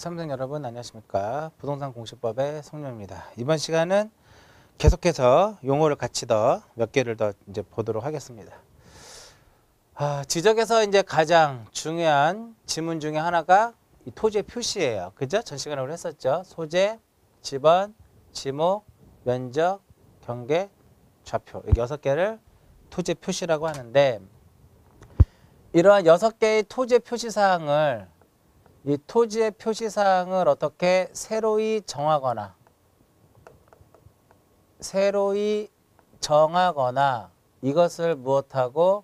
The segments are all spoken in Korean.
수험생 여러분 안녕하십니까. 부동산 공시법의 송룡입니다. 이번 시간은 계속해서 용어를 같이 더 몇 개를 더 이제 보도록 하겠습니다. 지적에서 이제 가장 중요한 지문 중에 하나가 이 토지의 표시예요. 그죠? 전 시간에 우리 했었죠. 소재, 지번, 지목, 면적, 경계, 좌표. 이 6개를 토지의 표시라고 하는데, 이러한 6개의 토지의 표시사항을 이 토지의 표시사항을 어떻게 새로이 정하거나 이것을 무엇하고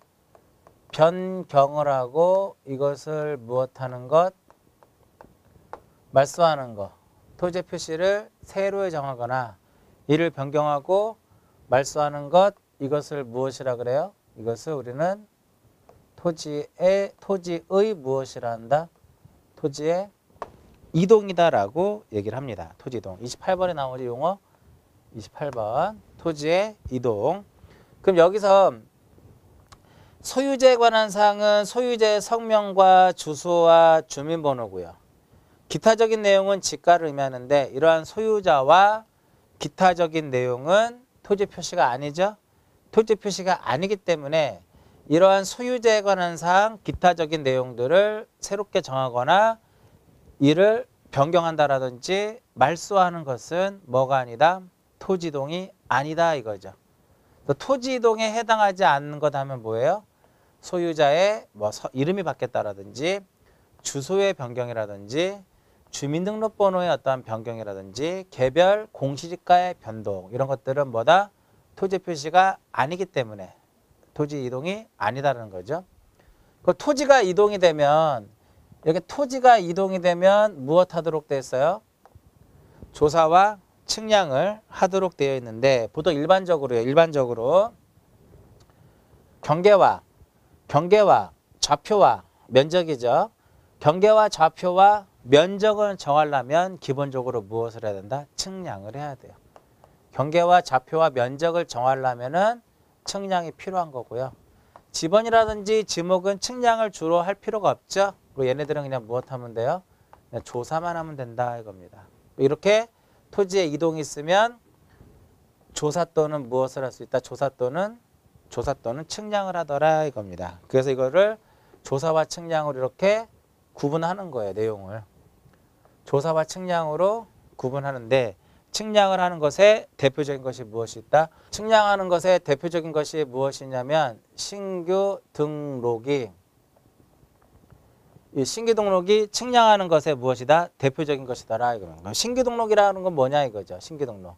변경을 하고 이것을 무엇하는 것 말소하는 것. 토지의 표시를 새로이 정하거나 이를 변경하고 말소하는 것, 이것을 무엇이라 그래요? 이것을 우리는 토지의 무엇이라 한다? 토지의 이동이다라고 얘기를 합니다. 토지 이동. 28번에 나오는 용어 28번 토지의 이동. 그럼 여기서 소유자에 관한 사항은 소유자의 성명과 주소와 주민번호고요. 기타적인 내용은 지가를 의미하는데 이러한 소유자와 기타적인 내용은 토지 표시가 아니죠. 토지 표시가 아니기 때문에 이러한 소유자에 관한 사항, 기타적인 내용들을 새롭게 정하거나 이를 변경한다라든지 말소하는 것은 뭐가 아니다? 토지이동이 아니다 이거죠. 토지이동에 해당하지 않는 것 하면 뭐예요? 소유자의 이름이 바뀌었다라든지 주소의 변경이라든지 주민등록번호의 어떠한 변경이라든지 개별 공시지가의 변동 이런 것들은 뭐다? 토지 표시가 아니기 때문에 토지 이동이 아니다라는 거죠. 그 토지가 이동이 되면 여기 토지가 이동이 되면 무엇 하도록 되어 있어요? 조사와 측량을 하도록 되어 있는데 보통 일반적으로 경계와 좌표와 면적이죠. 경계와 좌표와 면적을 정하려면 기본적으로 무엇을 해야 된다? 측량을 해야 돼요. 경계와 좌표와 면적을 정하려면은 측량이 필요한 거고요. 지번이라든지 지목은 측량을 주로 할 필요가 없죠. 그리고 얘네들은 그냥 무엇 하면 돼요? 그냥 조사만 하면 된다 이겁니다. 이렇게 토지에 이동이 있으면 조사 또는 무엇을 할 수 있다? 조사 또는 측량을 하더라 이겁니다. 그래서 이거를 조사와 측량으로 이렇게 구분하는 거예요. 내용을. 조사와 측량으로 구분하는데 측량을 하는 것에 대표적인 것이 무엇이 있다? 측량하는 것에 대표적인 것이 무엇이냐면 신규 등록이 측량하는 것에 무엇이다? 대표적인 것이다라 이거는. 신규 등록이라는 건 뭐냐 이거죠. 신규 등록.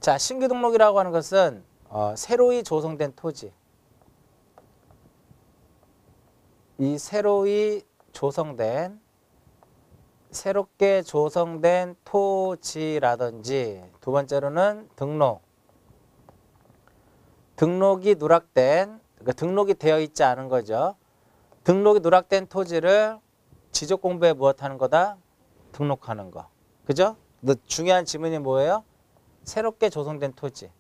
자, 신규 등록이라고 하는 것은 새로이 조성된 토지. 이 새롭게 조성된 토지라든지 두 번째로는 등록이 누락된, 그러니까 등록이 되어 있지 않은 거죠. 등록이 누락된 토지를 지적공부에 무엇하는 거다? 등록하는 거. 그죠? 중요한 지문이 뭐예요? 새롭게 조성된 토지.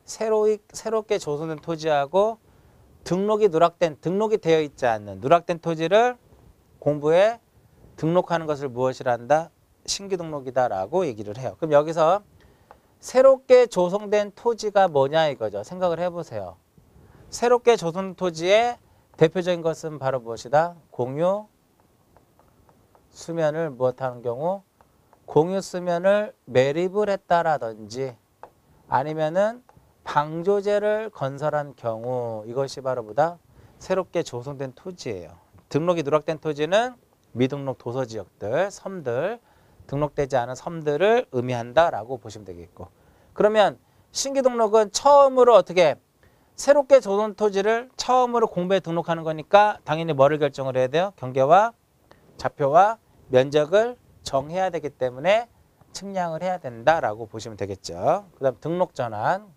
새롭게 조성된 토지하고 등록이 되어 있지 않는 누락된 토지를 공부에 등록하는 것을 무엇이라 한다? 신규 등록이다라고 얘기를 해요. 그럼 여기서 새롭게 조성된 토지가 뭐냐 이거죠. 생각을 해보세요. 새롭게 조성된 토지의 대표적인 것은 바로 무엇이다? 공유 수면을 무엇하는 경우? 공유 수면을 매립을 했다라든지 아니면은 방조제를 건설한 경우 이것이 바로 뭐다? 새롭게 조성된 토지예요. 등록이 누락된 토지는 미등록 도서지역들, 섬들, 등록되지 않은 섬들을 의미한다라고 보시면 되겠고 그러면 신규 등록은 처음으로 어떻게 새롭게 조성 토지를 처음으로 공부에 등록하는 거니까 당연히 뭐를 결정을 해야 돼요? 경계와 좌표와 면적을 정해야 되기 때문에 측량을 해야 된다라고 보시면 되겠죠. 그 다음 등록 전환.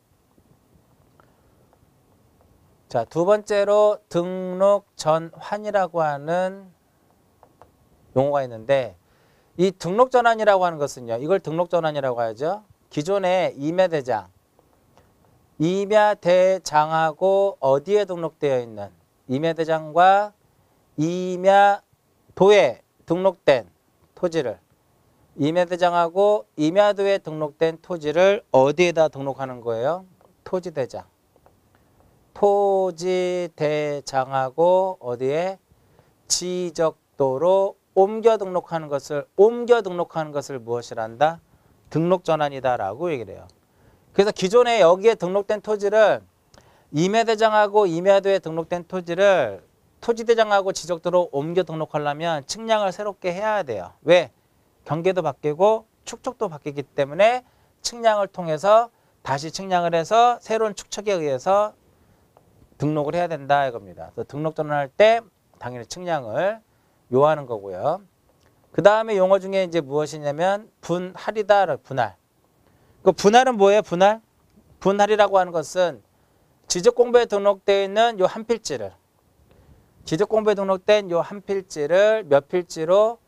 자, 두 번째로 등록 전환이라고 하는 용어가 있는데 이 등록 전환이라고 하는 것은요. 이걸 등록 전환이라고 하죠. 기존의 임야대장하고 어디에 등록되어 있는 임야대장과 임야도에 등록된 토지를 임야대장하고 임야도에 등록된 토지를 어디에다 등록하는 거예요? 토지대장. 토지대장하고 어디에? 지적도로 옮겨 등록하는 것을 무엇이란다? 등록전환이다라고 얘기를 해요. 그래서 기존에 여기에 등록된 토지를 임야대장하고 임야도에 등록된 토지를 토지대장하고 지적도로 옮겨 등록하려면 측량을 새롭게 해야 돼요. 왜? 경계도 바뀌고 축척도 바뀌기 때문에 측량을 통해서 다시 측량을 해서 새로운 축척에 의해서 등록을 해야 된다 이겁니다. 그래서 등록 전환할 때 당연히 측량을 요하는 거고요. 그 다음에 용어 중에 이제 무엇이냐면 분할이다. 분할. 그 분할은 뭐예요? 분할? 분할이라고 하는 것은 지적공부에 등록되어 있는 요 한 필지를 지적공부에 등록된 요 한 필지를 몇 필지로?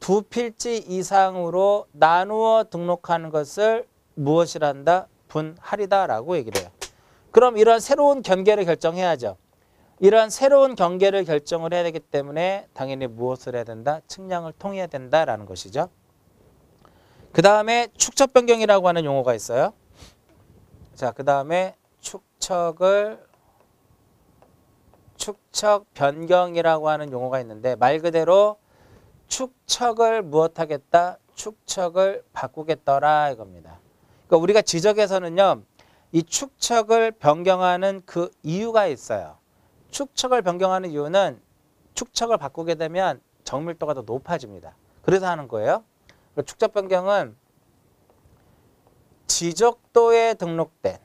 두 필지 이상으로 나누어 등록하는 것을 무엇이란다? 분할이다라고 얘기를 해요. 그럼 이런 새로운 경계를 결정해야죠. 이런 새로운 경계를 결정을 해야 되기 때문에 당연히 무엇을 해야 된다? 측량을 통해야 된다라는 것이죠. 그 다음에 축척 변경이라고 하는 용어가 있어요. 자, 그 다음에 축척 변경이라고 하는 용어가 있는데 말 그대로 축척을 무엇하겠다? 축척을 바꾸겠더라 이겁니다. 그러니까 우리가 지적에서는요. 이 축척을 변경하는 그 이유가 있어요. 축척을 변경하는 이유는 축척을 바꾸게 되면 정밀도가 더 높아집니다. 그래서 하는 거예요. 축척 변경은 지적도에 등록된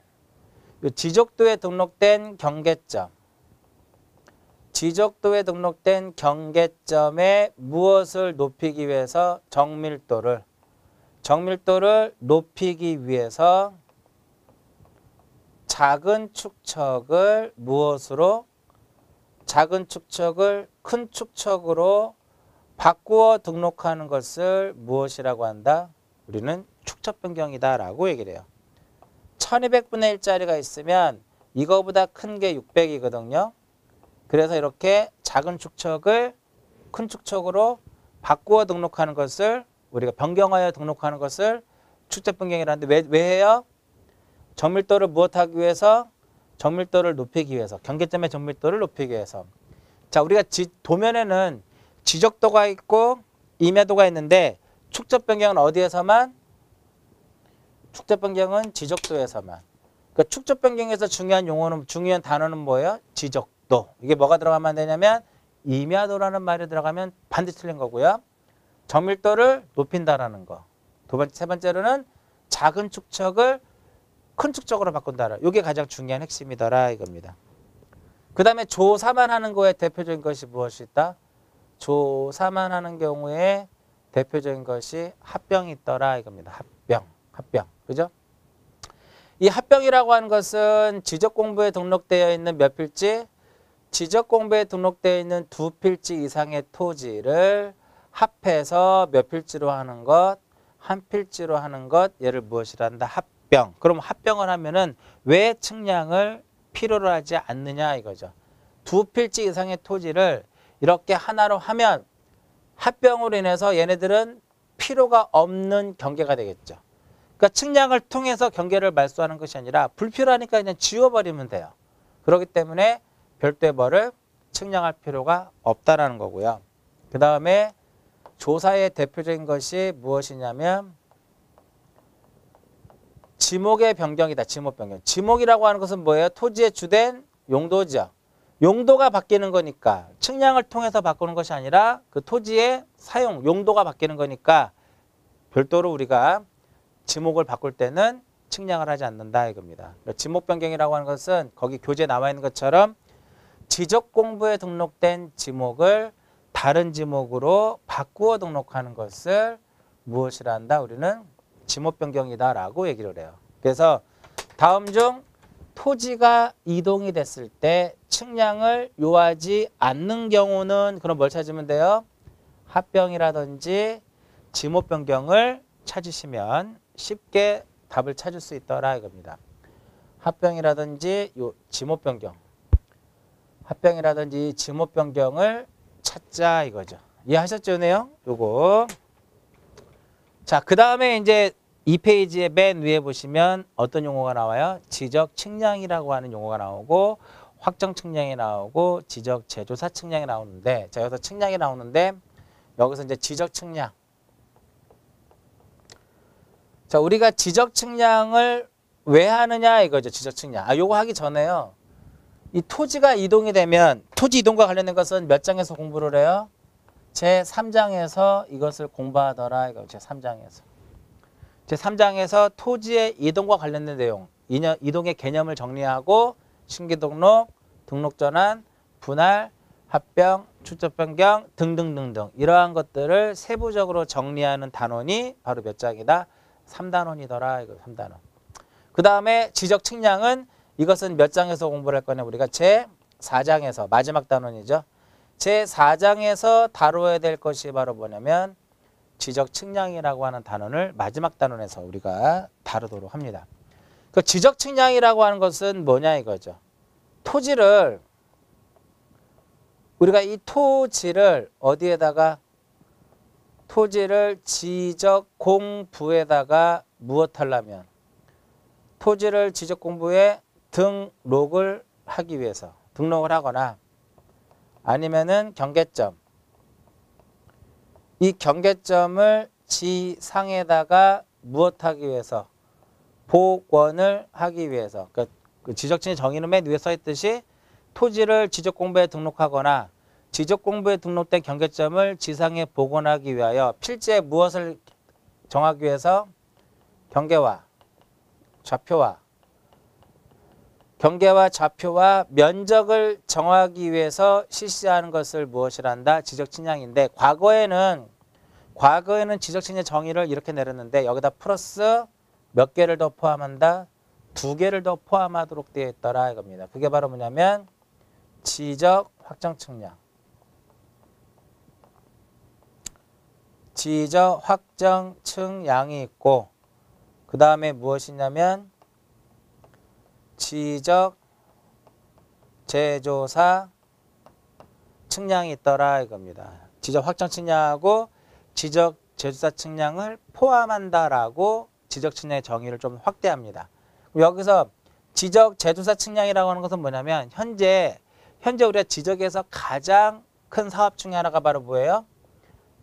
경계점 지적도에 등록된 경계점에 무엇을 높이기 위해서? 정밀도를 높이기 위해서 작은 축척을 무엇으로? 작은 축척을 큰 축척으로 바꾸어 등록하는 것을 무엇이라고 한다? 우리는 축척 변경이다라고 얘기를 해요. 1200분의 1짜리가 있으면 이거보다 큰 게 600이거든요. 그래서 이렇게 작은 축척을 큰 축척으로 바꾸어 등록하는 것을 우리가 변경하여 등록하는 것을 축척 변경이라는데 왜 해요? 정밀도를 무엇하기 위해서? 정밀도를 높이기 위해서. 경계점의 정밀도를 높이기 위해서. 자, 우리가 도면에는 지적도가 있고 임야도가 있는데 축척 변경은 어디에서만? 축척 변경은 지적도에서만. 그러니까 축척 변경에서 중요한 단어는 뭐예요? 지적도. 이게 뭐가 들어가면 안 되냐면 임야도라는 말이 들어가면 반드시 틀린 거고요. 정밀도를 높인다라는 거. 세 번째로는 작은 축척을 큰 축척으로 바꾼다라. 이게 가장 중요한 핵심이더라 이겁니다. 그 다음에 조사만 하는 거에 대표적인 것이 무엇이 있다? 조사만 하는 경우에 대표적인 것이 합병이 있더라 이겁니다. 합병. 그죠? 이 합병이라고 하는 것은 지적공부에 등록되어 있는 몇 필지? 지적공부에 등록되어 있는 두 필지 이상의 토지를 합해서 몇 필지로 하는 것? 한 필지로 하는 것. 얘를 무엇이란다? 합병. 그럼 합병을 하면은 왜 측량을 필요로 하지 않느냐 이거죠. 두 필지 이상의 토지를 이렇게 하나로 하면 합병으로 인해서 얘네들은 필요가 없는 경계가 되겠죠. 그러니까 측량을 통해서 경계를 말소하는 것이 아니라 불필요하니까 그냥 지워버리면 돼요. 그렇기 때문에 별도의 뭐를 측량할 필요가 없다라는 거고요. 그 다음에 조사의 대표적인 것이 무엇이냐면 지목의 변경이다. 지목 변경. 지목이라고 하는 것은 뭐예요? 토지의 주된 용도죠. 용도가 바뀌는 거니까 측량을 통해서 바꾸는 것이 아니라 그 토지의 사용, 용도가 바뀌는 거니까 별도로 우리가 지목을 바꿀 때는 측량을 하지 않는다 이겁니다. 지목 변경이라고 하는 것은 거기 교재에 나와 있는 것처럼 지적 공부에 등록된 지목을 다른 지목으로 바꾸어 등록하는 것을 무엇이라 한다? 우리는 지목 변경이다라고 얘기를 해요. 그래서 다음 중 토지가 이동이 됐을 때 측량을 요하지 않는 경우는 그럼 뭘 찾으면 돼요? 합병이라든지 지목 변경을 찾으시면 쉽게 답을 찾을 수 있더라 이겁니다. 합병이라든지 요 지목 변경, 합병이라든지 지목 변경을 찾자 이거죠. 이해하셨죠, 내용? 요거 자, 그 다음에 이제 이 페이지의 맨 위에 보시면 어떤 용어가 나와요? 지적 측량이라고 하는 용어가 나오고 확정 측량이 나오고 지적 제조사 측량이 나오는데, 자, 여기서 측량이 나오는데 여기서 이제 지적 측량. 자, 우리가 지적 측량을 왜 하느냐 이거죠. 지적 측량. 요거 하기 전에요. 이 토지가 이동이 되면 토지 이동과 관련된 것은 몇 장에서 공부를 해요? 제3장에서 이것을 공부하더라. 이거 제3장에서. 제3장에서 토지의 이동과 관련된 내용, 이동의 개념을 정리하고 신규등록, 등록전환, 분할, 합병, 출적 변경 등등등등 이러한 것들을 세부적으로 정리하는 단원이 바로 몇 장이다? 3단원이더라. 이거 3단원. 그 다음에 지적 측량은 이것은 몇 장에서 공부를 할 거냐? 우리가 제4장에서 마지막 단원이죠. 제4장에서 다뤄야 될 것이 바로 뭐냐면 지적 측량이라고 하는 단원을 마지막 단원에서 우리가 다루도록 합니다. 그 지적 측량이라고 하는 것은 뭐냐 이거죠. 토지를 우리가 이 토지를 어디에다가 토지를 지적 공부에다가 무엇 하려면 토지를 지적 공부에 등록을 하기 위해서 등록을 하거나 아니면은 경계점 이 경계점을 지상에다가 무엇하기 위해서 복원을 하기 위해서 그 지적층의 정의는 맨 위에 써 있듯이 토지를 지적공부에 등록하거나 지적공부에 등록된 경계점을 지상에 복원하기 위하여 필지에 무엇을 정하기 위해서 경계와 좌표와 면적을 정하기 위해서 실시하는 것을 무엇이란다? 지적측량인데 과거에는 지적측량 정의를 이렇게 내렸는데 여기다 플러스 몇 개를 더 포함한다? 2개를 더 포함하도록 되어 있더라 이겁니다. 그게 바로 뭐냐면 지적 확정 측량. 지적 확정 측량이 있고 그 다음에 무엇이냐면 지적 제조사 측량이 있더라 이겁니다. 지적 확정 측량하고 지적 제조사 측량을 포함한다라고 지적 측량의 정의를 좀 확대합니다. 여기서 지적 제조사 측량이라고 하는 것은 뭐냐면 현재 우리가 지적에서 가장 큰 사업 중에 하나가 바로 뭐예요?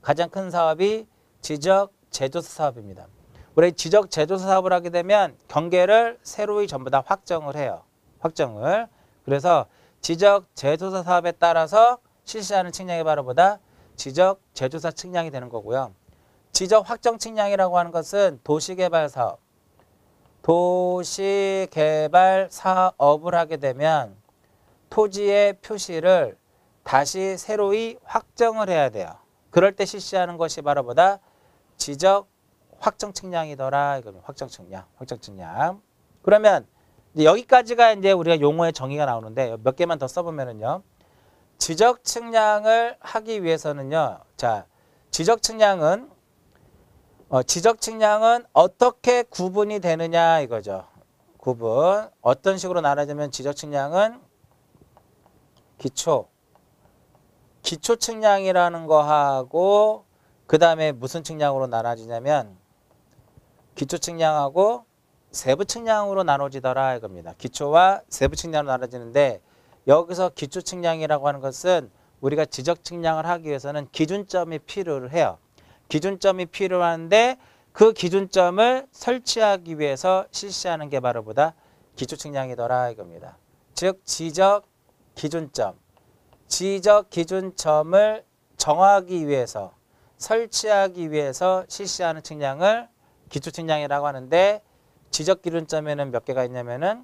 가장 큰 사업이 지적 제조사 사업입니다. 우리 지적 제조사 사업을 하게 되면 경계를 새로이 전부 다 확정을 해요. 확정을. 그래서 지적 제조사 사업에 따라서 실시하는 측량이 바로 뭐다? 지적 제조사 측량이 되는 거고요. 지적 확정 측량이라고 하는 것은 도시개발 사업을 하게 되면 토지의 표시를 다시 새로이 확정을 해야 돼요. 그럴 때 실시하는 것이 바로 뭐다? 지적 확정 측량이더라. 이거 확정 측량. 그러면 이제 여기까지가 이제 우리가 용어의 정의가 나오는데 몇 개만 더 써보면은요. 지적 측량을 하기 위해서는요. 자, 지적 측량은 어떻게 구분이 되느냐 이거죠. 구분. 어떤 식으로 나눠지면 지적 측량은 기초 측량이라는 거하고 그 다음에 무슨 측량으로 나눠지냐면 기초 측량하고 세부 측량으로 나눠지더라 이겁니다. 기초와 세부 측량으로 나눠지는데 여기서 기초 측량이라고 하는 것은 우리가 지적 측량을 하기 위해서는 기준점이 필요해요. 기준점이 필요한데 그 기준점을 설치하기 위해서 실시하는 게 바로 보다 기초 측량이더라 이겁니다. 즉 지적 기준점을 정하기 위해서 설치하기 위해서 실시하는 측량을 기초 측량이라고 하는데 지적 기준점에는 몇 개가 있냐면은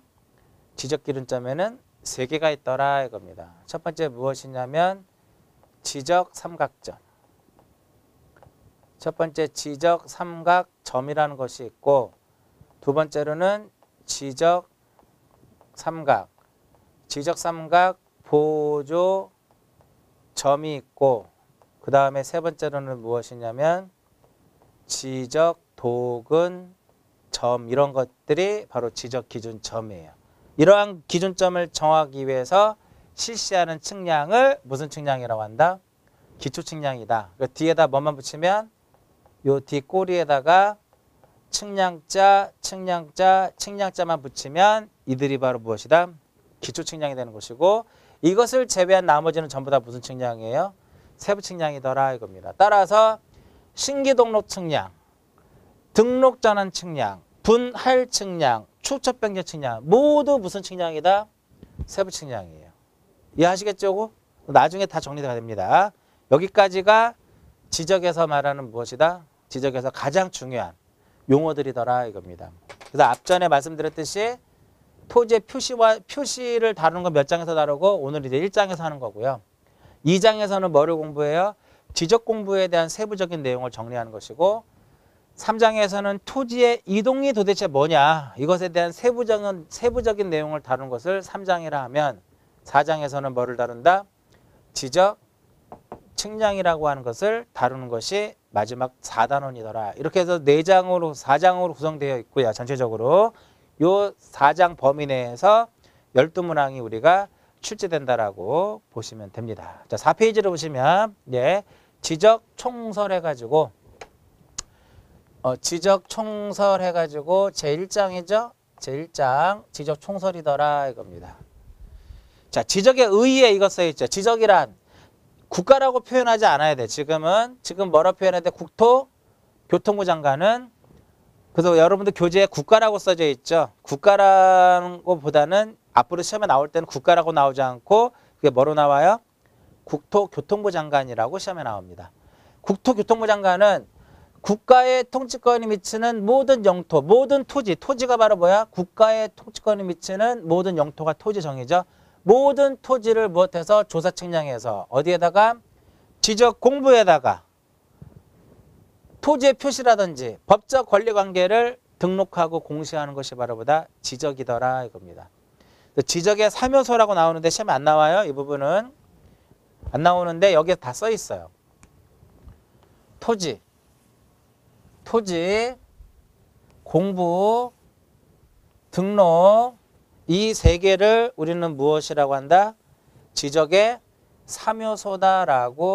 지적 기준점에는 3개가 있더라 이겁니다. 첫 번째 무엇이냐면 지적 삼각점. 첫 번째 지적 삼각점이라는 것이 있고 두 번째로는 지적 삼각 보조점이 있고 그 다음에 세 번째로는 무엇이냐면 지적 도근점 이런 것들이 바로 지적 기준점이에요. 이러한 기준점을 정하기 위해서 실시하는 측량을 무슨 측량이라고 한다? 기초 측량이다. 그 뒤에다 뭐만 붙이면 요 뒷꼬리에다가 측량자, 측량자, 측량자만 붙이면 이들이 바로 무엇이다? 기초 측량이 되는 것이고 이것을 제외한 나머지는 전부 다 무슨 측량이에요? 세부 측량이더라 이겁니다. 따라서 신기 등록 측량, 등록 전환 측량, 분할 측량, 축척 변경 측량 모두 무슨 측량이다? 세부 측량이에요. 이해하시겠죠? 나중에 다 정리가 됩니다. 여기까지가 지적에서 말하는 무엇이다? 지적에서 가장 중요한 용어들이더라 이겁니다. 그래서 앞전에 말씀드렸듯이 토지의 표시를 다루는 건 몇 장에서 다루고 오늘 이제 1장에서 하는 거고요. 2장에서는 뭐를 공부해요? 지적 공부에 대한 세부적인 내용을 정리하는 것이고 3장에서는 토지의 이동이 도대체 뭐냐 이것에 대한 세부적인 내용을 다루는 것을 3장이라 하면 4장에서는 뭐를 다룬다? 지적, 측량이라고 하는 것을 다루는 것이 마지막 4단원이더라. 이렇게 해서 4장으로 구성되어 있고요. 전체적으로 요 4장 범위 내에서 12문항이 우리가 출제된다라고 보시면 됩니다. 자, 4페이지를 보시면 지적 총설 해가지고 제1장이죠. 제1장 지적 총설이더라 이겁니다. 자, 지적의 의의에 이거 써있죠. 지적이란 국가라고 표현하지 않아야 돼. 지금 뭐라고 표현해야 돼? 국토교통부 장관은 그래서 여러분들 교재에 국가라고 써져 있죠. 국가라고 보다는 앞으로 시험에 나올 때는 국가라고 나오지 않고 그게 뭐로 나와요? 국토교통부 장관이라고 시험에 나옵니다. 국토교통부 장관은 국가의 통치권이 미치는 모든 영토, 모든 토지가 바로 뭐야? 국가의 통치권이 미치는 모든 영토가 토지정이죠. 모든 토지를 무엇해서 조사 측량해서 어디에다가 지적 공부에다가 토지의 표시라든지 법적 권리관계를 등록하고 공시하는 것이 바로 보다 지적이더라 이겁니다. 지적의 3요소라고 나오는데 시험에 안 나와요. 이 부분은 안 나오는데 여기에 다 써 있어요. 토지, 공부, 등록 이 세 개를 우리는 무엇이라고 한다? 지적의 3요소다라고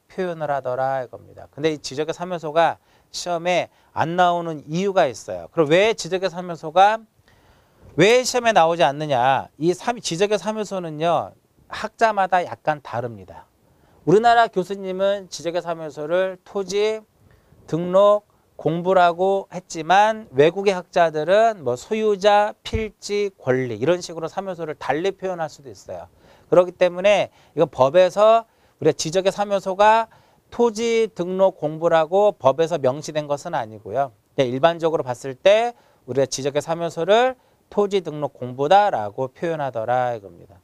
표현을 하더라 이겁니다. 근데 이 지적의 3요소가 시험에 안 나오는 이유가 있어요. 그럼 왜 지적의 3요소가 왜 시험에 나오지 않느냐? 지적의 3요소는요. 학자마다 약간 다릅니다. 우리나라 교수님은 지적의 3요소를 토지, 등록, 공부라고 했지만 외국의 학자들은 뭐 소유자, 필지, 권리 이런 식으로 3요소를 달리 표현할 수도 있어요. 그렇기 때문에 이건 법에서 우리가 지적의 3요소가 토지, 등록, 공부라고 법에서 명시된 것은 아니고요. 일반적으로 봤을 때 우리가 지적의 3요소를 토지, 등록, 공부다라고 표현하더라 이겁니다.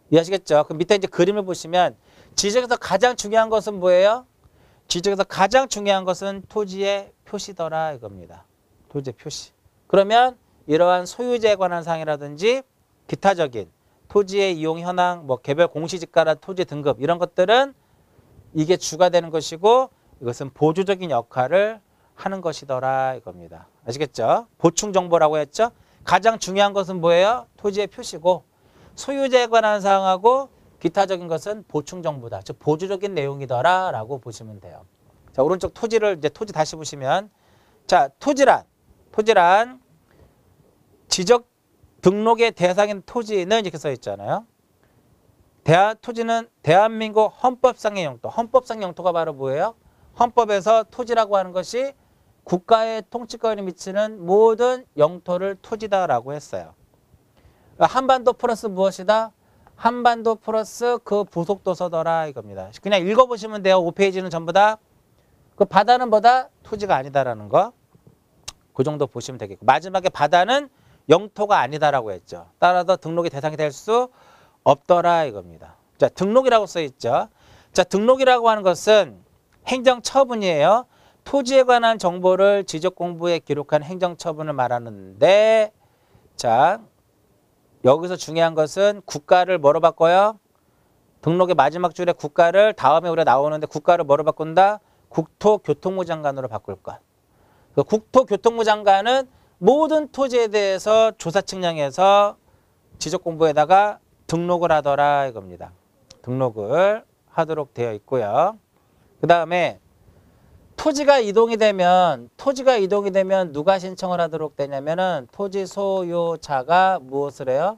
이해하시겠죠? 그럼 밑에 이제 그림을 보시면 지적에서 가장 중요한 것은 뭐예요? 지적에서 가장 중요한 것은 토지의 표시더라 이겁니다. 토지의 표시. 그러면 이러한 소유자에 관한 사항이라든지 기타적인 토지의 이용 현황, 뭐 개별 공시지가나 토지 등급 이런 것들은 이게 주가 되는 것이고 이것은 보조적인 역할을 하는 것이더라 이겁니다. 아시겠죠? 보충 정보라고 했죠? 가장 중요한 것은 뭐예요? 토지의 표시고 소유자에 관한 사항하고 기타적인 것은 보충 정보다. 즉 보조적인 내용이더라 라고 보시면 돼요. 자, 오른쪽 토지를 이제 토지 다시 보시면 자, 토지란 지적 등록의 대상인 토지는 이렇게 써 있잖아요. 토지는 대한민국 헌법상의 영토. 헌법상 영토가 바로 뭐예요? 헌법에서 토지라고 하는 것이 국가의 통치권이 미치는 모든 영토를 토지다라고 했어요. 한반도 플러스 무엇이다? 한반도 플러스 그 부속도서더라 이겁니다. 그냥 읽어보시면 돼요. 5페이지는 전부 다. 그 바다는 뭐다? 토지가 아니다라는 거. 그 정도 보시면 되겠고. 마지막에 바다는 영토가 아니다라고 했죠. 따라서 등록의 대상이 될 수 없더라 이겁니다. 자, 등록이라고 써 있죠. 자, 등록이라고 하는 것은 행정처분이에요. 토지에 관한 정보를 지적 공부에 기록한 행정처분을 말하는데 자, 여기서 중요한 것은 국가를 뭐로 바꿔요? 등록의 마지막 줄에 국가를 다음에 우리가 나오는데 국가를 뭐로 바꾼다? 국토교통부 장관으로 바꿀 것. 국토교통부 장관은 모든 토지에 대해서 조사 측량해서 지적 공부에다가 등록을 하더라 이겁니다. 등록을 하도록 되어 있고요. 그 다음에 토지가 이동이 되면 누가 신청을 하도록 되냐면은 토지 소유자가 무엇을 해요?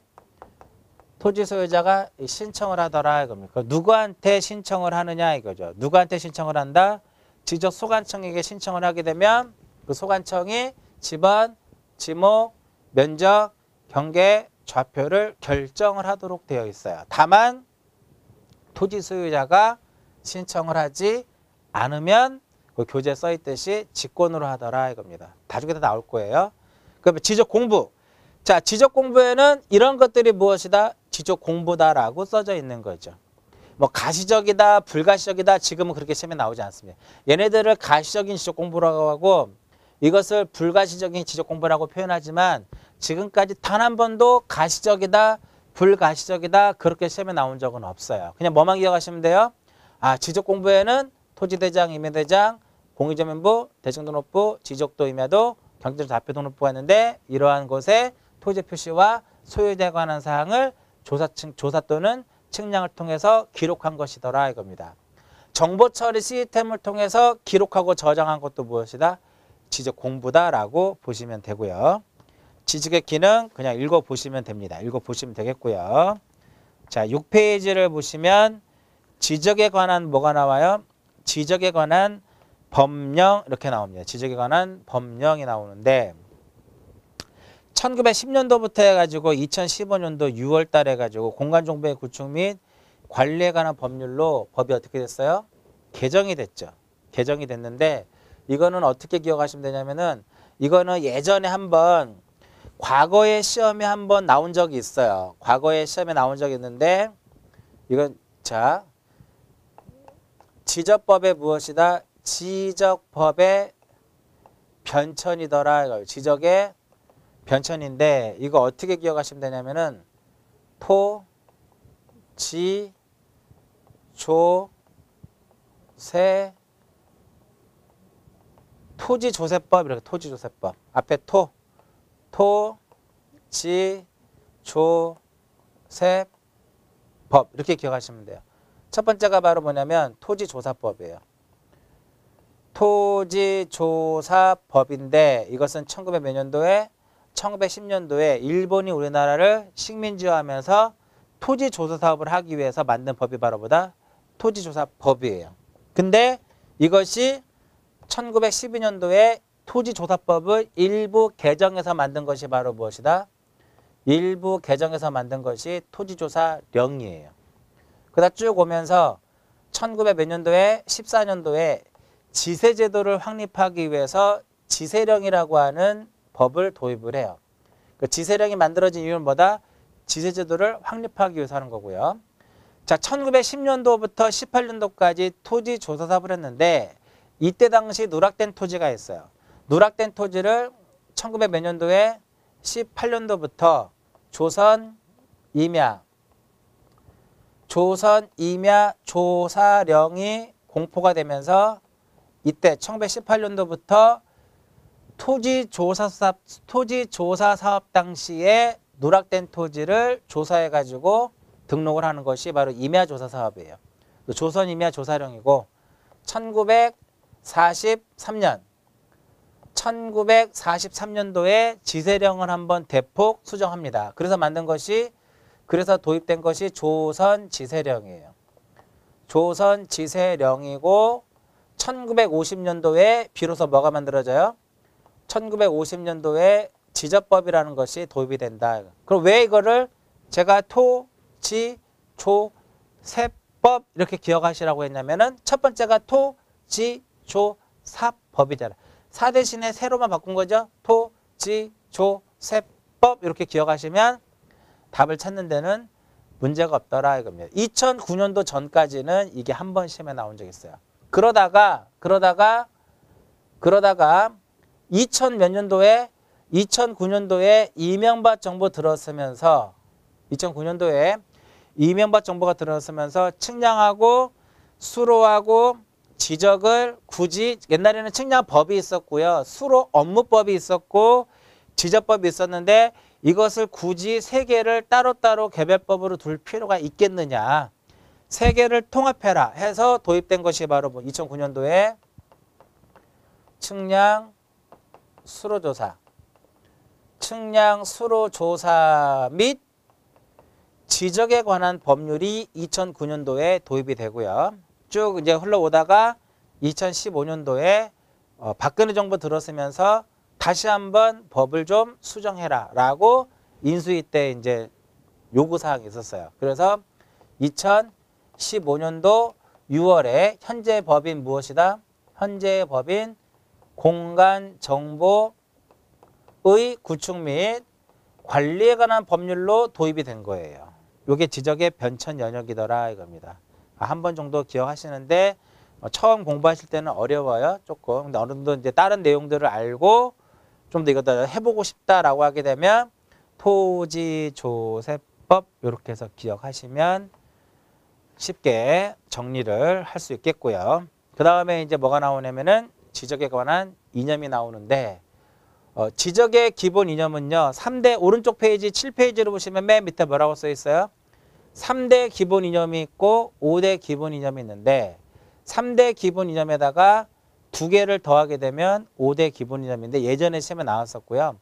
토지 소유자가 신청을 하더라 이겁니다. 누구한테 신청을 하느냐 이거죠. 누구한테 신청을 한다? 지적 소관청에게 신청을 하게 되면 그 소관청이 지번, 지목, 면적, 경계, 좌표를 결정을 하도록 되어 있어요. 다만 토지 소유자가 신청을 하지 않으면 그 교재에 써 있듯이 직권으로 하더라 이겁니다. 나중에 다 나올 거예요. 그러면 지적 공부. 자, 지적 공부에는 이런 것들이 무엇이다? 지적 공부다라고 써져 있는 거죠. 뭐 가시적이다, 불가시적이다 지금은 그렇게 시험에 나오지 않습니다. 얘네들을 가시적인 지적 공부라고 하고 이것을 불가시적인 지적 공부라고 표현하지만 지금까지 단 한 번도 가시적이다, 불가시적이다 그렇게 시험에 나온 적은 없어요. 그냥 뭐만 기억하시면 돼요. 아, 지적 공부에는 토지대장, 임야대장, 공유점연부, 대청등록부, 지적도, 임야도, 경제적 좌표등록부가 있는데 이러한 곳에 토지 표시와 소유자에 관한 사항을 조사 또는 측량을 통해서 기록한 것이더라 이겁니다. 정보 처리 시스템을 통해서 기록하고 저장한 것도 무엇이다? 지적 공부다라고 보시면 되고요. 지적의 기능 그냥 읽어보시면 됩니다. 읽어보시면 되겠고요. 자, 6페이지를 보시면 지적에 관한 뭐가 나와요? 지적에 관한 법령 이렇게 나옵니다. 지적에 관한 법령이 나오는데 1910년도부터 해가지고 2015년도 6월 달에 해가지고 공간정보의 구축 및 관리에 관한 법률로 법이 어떻게 됐어요? 개정이 됐죠. 개정이 됐는데 이거는 어떻게 기억하시면 되냐면은 이거는 예전에 한번 과거에 시험에 한번 나온 적이 있어요. 과거에 시험에 나온 적이 있는데 이건 자 지적법의 무엇이다? 지적법의 변천이더라. 지적의 변천인데 이거 어떻게 기억하시면 되냐면은 토, 지, 조, 세, 토지조세법 이렇게 토지조세법 앞에 토, 지, 조, 세, 법 이렇게 기억하시면 돼요. 첫 번째가 바로 뭐냐면 토지조사법이에요. 토지조사법인데 이것은 1900몇 년도에 1910년도에 일본이 우리나라를 식민지화하면서 토지조사 사업을 하기 위해서 만든 법이 바로 뭐다? 토지조사법이에요. 근데 이것이 1912년도에 토지조사법을 일부 개정해서 만든 것이 바로 무엇이다? 일부 개정해서 만든 것이 토지조사령이에요. 그러다 쭉 오면서 1900 몇 년도에 14년도에 지세제도를 확립하기 위해서 지세령이라고 하는 법을 도입을 해요. 그 지세령이 만들어진 이유는 뭐다? 지세제도를 확립하기 위해서 하는 거고요. 자, 1910년도부터 18년도까지 토지조사 사업을 했는데 이때 당시 누락된 토지가 있어요. 누락된 토지를 1900 몇 년도에 18년도부터 조선 임야 조사령이 공포가 되면서 이때 1918년도부터 토지조사 사업 당시에 누락된 토지를 조사해가지고 등록을 하는 것이 바로 임야조사 사업이에요. 조선 임야조사령이고 1943년도에 지세령을 한번 대폭 수정합니다. 그래서 도입된 것이 조선지세령이에요. 조선지세령이고 1950년도에 비로소 뭐가 만들어져요? 1950년도에 지적법이라는 것이 도입이 된다. 그럼 왜 이거를 제가 토, 지, 조, 세법 이렇게 기억하시라고 했냐면은 첫 번째가 토, 지, 조, 사법이잖아. 사 대신에 세로만 바꾼 거죠. 토, 지, 조, 세법 이렇게 기억하시면 답을 찾는 데는 문제가 없더라 이겁니다. 2009년도 전까지는 이게 한 번 시험에 나온 적이 있어요. 그러다가 2000 몇 년도에 2009년도에 이명박 정부 들어서면서 2009년도에 이명박 정부가 들어서면서 측량하고 수로하고 지적을 굳이 옛날에는 측량법이 있었고요. 수로 업무법이 있었고 지적법이 있었는데 이것을 굳이 세 개를 따로따로 개별법으로 둘 필요가 있겠느냐. 세 개를 통합해라 해서 도입된 것이 바로 2009년도에 측량 수로조사, 측량 수로조사 및 지적에 관한 법률이 2009년도에 도입이 되고요. 쭉 이제 흘러오다가 2015년도에 박근혜 정부 들어서면서 다시 한번 법을 좀 수정해라 라고 인수위 때 이제 요구사항이 있었어요. 그래서 2015년도 6월에 현재 법인 무엇이다? 현재 법인 공간정보의 구축 및 관리에 관한 법률로 도입이 된 거예요. 이게 지적의 변천 영역이더라 이겁니다. 한 번 정도 기억하시는데 처음 공부하실 때는 어려워요. 조금. 근데 어느 정도 이제 다른 내용들을 알고 좀 더 이거 더 해보고 싶다라고 하게 되면 토지조세법 이렇게 해서 기억하시면 쉽게 정리를 할 수 있겠고요. 그 다음에 이제 뭐가 나오냐면은 지적에 관한 이념이 나오는데 지적의 기본 이념은요. 3대 오른쪽 페이지 7페이지로 보시면 맨 밑에 뭐라고 써 있어요? 3대 기본 이념이 있고 5대 기본 이념이 있는데 3대 기본 이념에다가 2개를 더하게 되면 5대 기본 이념인데 예전에 시험에 나왔었고요.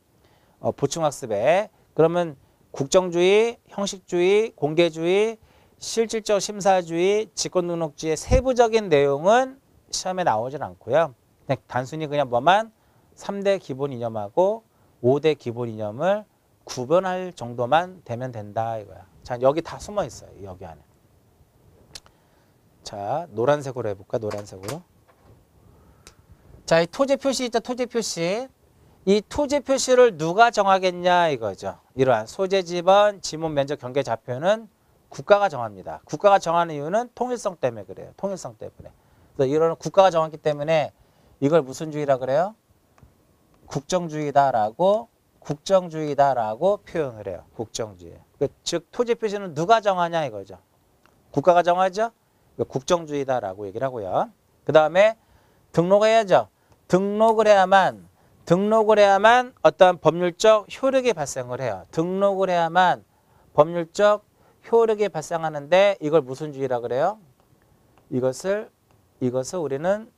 보충학습에 그러면 국정주의, 형식주의, 공개주의, 실질적 심사주의, 직권능력주의의 세부적인 내용은 시험에 나오진 않고요. 그냥 단순히 그냥 뭐만 3대 기본 이념하고 5대 기본 이념을 구분할 정도만 되면 된다 이거야. 자, 여기 다 숨어 있어요. 여기 안에. 자, 노란색으로 해볼까? 노란색으로. 자, 이 토지 표시 있죠? 토지 표시. 이 토지 표시를 누가 정하겠냐 이거죠. 이러한 소재 지번, 지문 면적 경계 좌표는 국가가 정합니다. 국가가 정하는 이유는 통일성 때문에 그래요. 통일성 때문에. 그래서 이런 국가가 정했기 때문에 이걸 무슨 주의라 그래요? 국정주의다라고 표현을 해요. 국정주의. 즉 토지 표시는 누가 정하냐 이거죠. 국가가 정하죠. 국정주의다라고 얘기를 하고요. 그 다음에 등록해야죠. 등록을 해야만 어떤 법률적 효력이 발생을 해요. 등록을 해야만 법률적 효력이 발생하는데 이걸 무슨 주의라 그래요? 이것을 우리는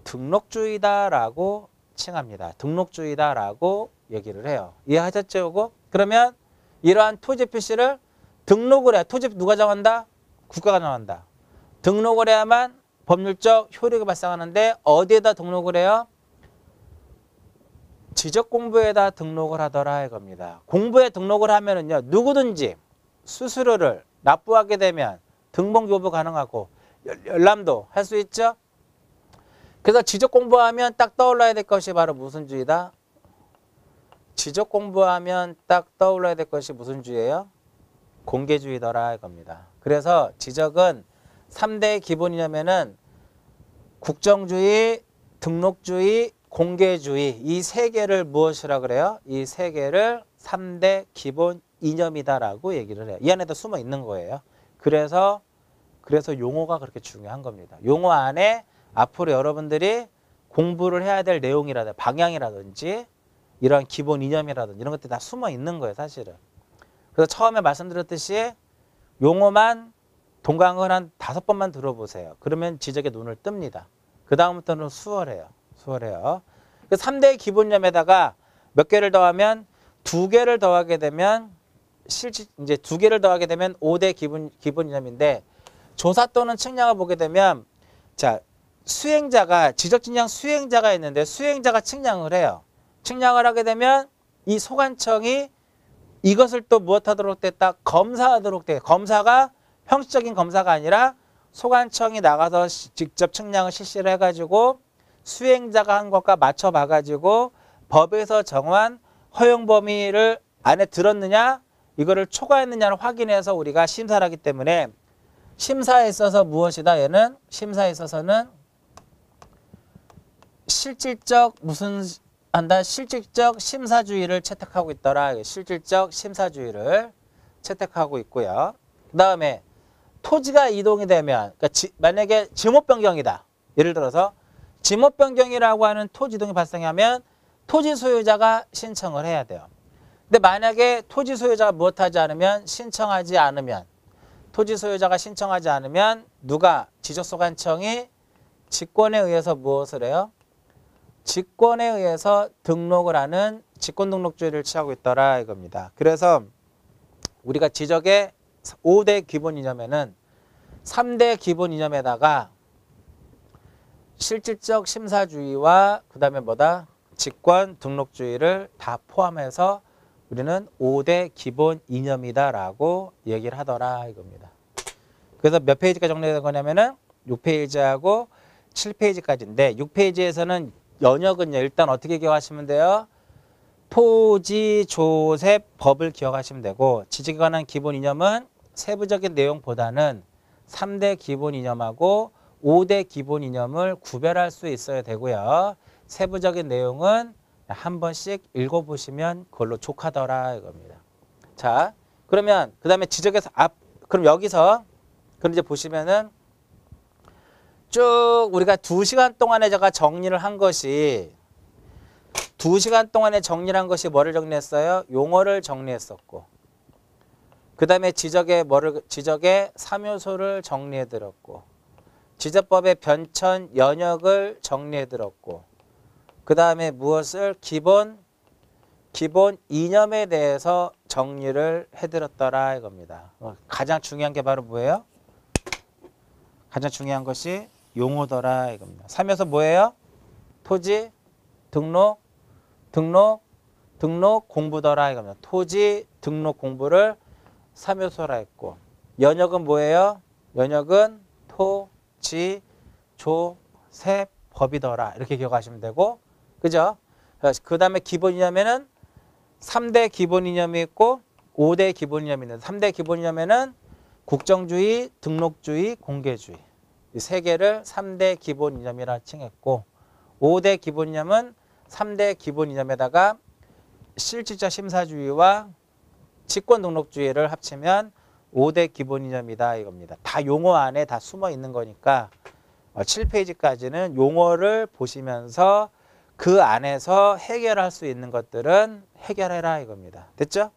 등록주의다라고 칭합니다. 등록주의다라고 얘기를 해요. 이해하셨죠? 요거? 그러면 이러한 토지 표시를 등록을 해. 토지 누가 정한다? 국가가 정한다. 등록을 해야만 법률적 효력이 발생하는데 어디에다 등록을 해요? 지적공부에다 등록을 하더라 이겁니다. 공부에 등록을 하면은요 누구든지 수수료를 납부하게 되면 등본교부 가능하고 열람도 할 수 있죠. 그래서 지적공부하면 딱 떠올라야 될 것이 바로 무슨 주의다? 지적공부하면 딱 떠올라야 될 것이 무슨 주의예요? 공개주의더라 이겁니다. 그래서 지적은 3대 기본 이념에는 국정주의, 등록주의, 공개주의 이 세 개를 무엇이라 그래요? 이 세 개를 3대 기본 이념이다라고 얘기를 해요. 이 안에도 숨어 있는 거예요. 그래서 용어가 그렇게 중요한 겁니다. 용어 안에 앞으로 여러분들이 공부를 해야 될 내용이라든지 방향이라든지 이런 기본 이념이라든지 이런 것들이 다 숨어 있는 거예요. 사실은. 그래서 처음에 말씀드렸듯이 용어만 동강을 한 5번만 들어보세요. 그러면 지적에 눈을 뜹니다. 그 다음부터는 수월해요. 3대 기본념에다가 몇 개를 더하면 2개를 더하게 되면 이제 2개를 더하게 되면 5대 기본 이념인데 조사 또는 측량을 보게 되면 자 수행자가 지적측량 수행자가 있는데 수행자가 측량을 해요. 측량을 하게 되면 이 소관청이 이것을 또 무엇하도록 됐다? 검사하도록 돼. 검사가 형식적인 검사가 아니라 소관청이 나가서 직접 측량을 실시를 해가지고 수행자가 한 것과 맞춰봐가지고 법에서 정한 허용 범위를 안에 들었느냐 이거를 초과했느냐를 확인해서 우리가 심사를 하기 때문에 심사에 있어서 무엇이다? 얘는 심사에 있어서는 실질적 심사주의를 채택하고 있더라. 실질적 심사주의를 채택하고 있고요. 그 다음에 토지가 이동이 되면 그러니까 만약에 지목 변경이다. 예를 들어서 지목 변경이라고 하는 토지 이동이 발생하면 토지 소유자가 신청을 해야 돼요. 근데 만약에 토지 소유자가 무엇하지 않으면 신청하지 않으면 토지 소유자가 신청하지 않으면 누가 지적소관청이 직권에 의해서 무엇을 해요? 직권에 의해서 등록을 하는 직권등록주의를 취하고 있더라 이겁니다. 그래서 우리가 지적의 5대 기본 이념에는 3대 기본 이념에다가 실질적 심사주의와 그 다음에 뭐다? 직권 등록주의를 다 포함해서 우리는 5대 기본 이념이다라고 얘기를 하더라 이겁니다. 그래서 몇 페이지까지 정리된 거냐면은 6페이지하고 7페이지까지인데 6페이지에서는 연역은요. 일단 어떻게 기억하시면 돼요? 토지 조셉 법을 기억하시면 되고 지적에 관한 기본 이념은 세부적인 내용보다는 3대 기본 이념하고 5대 기본 이념을 구별할 수 있어야 되고요. 세부적인 내용은 한 번씩 읽어보시면 그걸로 족하더라 이겁니다. 자, 그러면 그 다음에 지적에서 그럼 여기서 그럼 이제 보시면은 쭉 우리가 2시간 동안에 제가 정리를 한 것이 2시간 동안에 정리를 한 것이 뭐를 정리했어요? 용어를 정리했었고 그 다음에 지적의 3요소를 정리해드렸고 지적법의 변천 연역을 정리해드렸고 그 다음에 무엇을 기본 이념에 대해서 정리를 해드렸더라 이겁니다. 가장 중요한 게 바로 뭐예요? 가장 중요한 것이 용어더라 이겁니다. 3요소 뭐예요? 토지, 등록 공부더라 이겁니다. 토지, 등록 공부를 3요소라 했고 연역은 뭐예요? 연역은 토지, 조, 세, 법이더라 이렇게 기억하시면 되고 그죠? 그 다음에 기본 이념에는 3대 기본 이념이 있고 5대 기본 이념이 있는데 3대 기본 이념에는 국정주의, 등록주의, 공개주의 이 세 개를 3대 기본 이념이라 칭했고 5대 기본 이념은 3대 기본 이념에다가 실질적 심사주의와 직권등록주의를 합치면 5대 기본 이념이다 이겁니다. 다 용어 안에 다 숨어 있는 거니까 7페이지까지는 용어를 보시면서 그 안에서 해결할 수 있는 것들은 해결해라 이겁니다. 됐죠?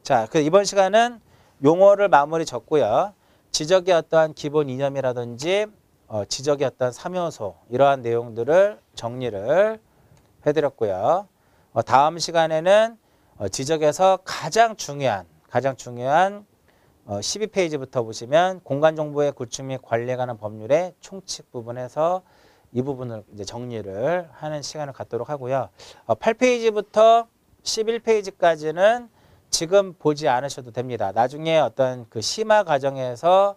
자, 그 이번 시간은 용어를 마무리 졌고요. 지적의 어떠한 기본 이념이라든지 지적의 어떤 3요소 이러한 내용들을 정리를 해드렸고요. 다음 시간에는 지적에서 가장 중요한 12페이지부터 보시면 공간정보의 구축 및 관리에 관한 법률의 총칙 부분에서 이 부분을 이제 정리를 하는 시간을 갖도록 하고요. 8페이지부터 11페이지까지는 지금 보지 않으셔도 됩니다. 나중에 어떤 그 심화 과정에서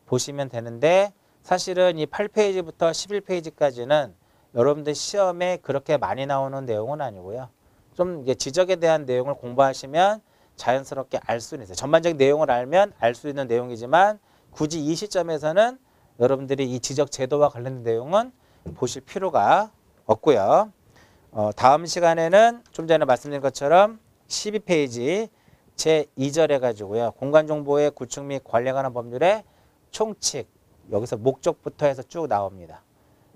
보시면 되는데 사실은 이 8페이지부터 11페이지까지는 여러분들 시험에 그렇게 많이 나오는 내용은 아니고요. 좀 이게 지적에 대한 내용을 공부하시면 자연스럽게 알 수는 있어요. 전반적인 내용을 알면 알 수 있는 내용이지만 굳이 이 시점에서는 여러분들이 이 지적 제도와 관련된 내용은 보실 필요가 없고요. 다음 시간에는 좀 전에 말씀드린 것처럼 12페이지 제2절 해가지고요. 공간정보의 구축 및 관리에 관한 법률의 총칙 여기서 목적부터 해서 쭉 나옵니다.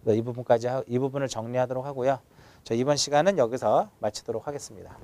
이 부분을 정리하도록 하고요. 저 이번 시간은 여기서 마치도록 하겠습니다.